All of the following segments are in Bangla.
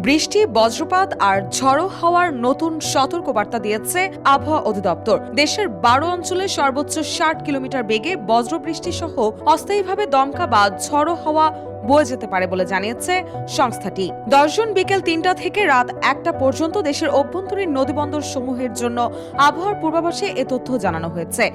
বৃষ্টি, বজ্রপাত আর ঝড়ো হাওয়ার নতুন সতর্কবার্তা দিয়েছে আবহাওয়া অধিদপ্তর। দেশের 12 অঞ্চলে সর্বোচ্চ 60 কিলোমিটার বেগে বজ্রবৃষ্টি সহ অস্থায়ীভাবে দমকা বা ঝড়ো হাওয়া বয়ে যেতে পারে বলে জানিয়েছে সংস্থাটি। 10 জুন বিকেল 3টা থেকে রাত 1টা পর্যন্ত দেশের অভ্যন্তরীণ নদীবন্দর সমূহের জন্য আবহাওয়ার পূর্বাভাসে এ তথ্য জানানো হয়েছে।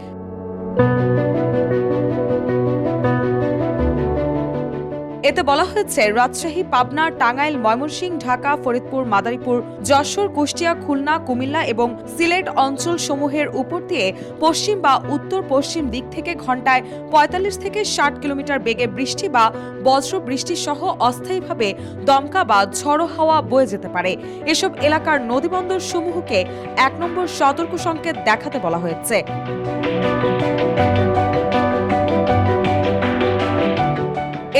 এতে বলা হয়েছে, রাজশাহী, পাবনা, টাঙ্গাইল, ময়মনসিংহ, ঢাকা, ফরিদপুর, মাদারীপুর, যশোর, কুষ্টিয়া, খুলনা, কুমিল্লা এবং সিলেট অঞ্চল সমূহের উপর দিয়ে পশ্চিম বা উত্তর পশ্চিম দিক থেকে ঘন্টায় 45 থেকে 60 কিলোমিটার বেগে বৃষ্টি বা বজ্র বৃষ্টি সহ অস্থায়ীভাবে দমকা বা ঝড়ো হাওয়া বয়ে যেতে পারে। এসব এলাকার নদীবন্দর সমূহকে 1 নম্বর সতর্ক সংকেত দেখাতে বলা হয়েছে।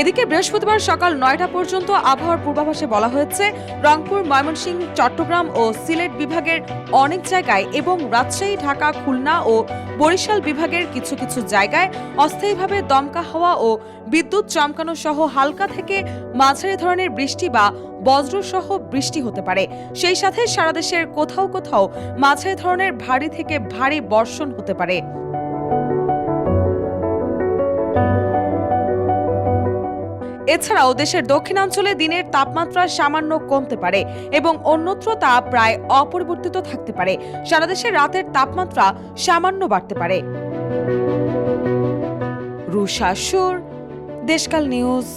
এদিকে বৃহস্পতিবার সকাল 9টা পর্যন্ত আবহাওয়ার পূর্বাভাসে বলা হয়েছে, রংপুর, ময়মনসিংহ, চট্টগ্রাম ও সিলেট বিভাগের অনেক জায়গায় এবং রাজশাহী, ঢাকা, খুলনা ও বরিশাল বিভাগের কিছু কিছু জায়গায় অস্থায়ীভাবে দমকা হাওয়া ও বিদ্যুৎ চমকানো সহ হালকা থেকে মাঝারি ধরনের বৃষ্টি বা বজ্রসহ বৃষ্টি হতে পারে। সেই সাথে সারা দেশের কোথাও কোথাও মাঝারি ধরনের ভারী থেকে ভারী বর্ষণ হতে পারে। এছাড়াও দেশের দক্ষিণাঞ্চলে দিনের তাপমাত্রা সামান্য কমতে পারে এবং অন্যত্র তা প্রায় অপরিবর্তিত থাকতে পারে। সারা দেশে রাতের তাপমাত্রা সামান্য বাড়তে পারে। রুশা সুর, দেশকাল নিউজ।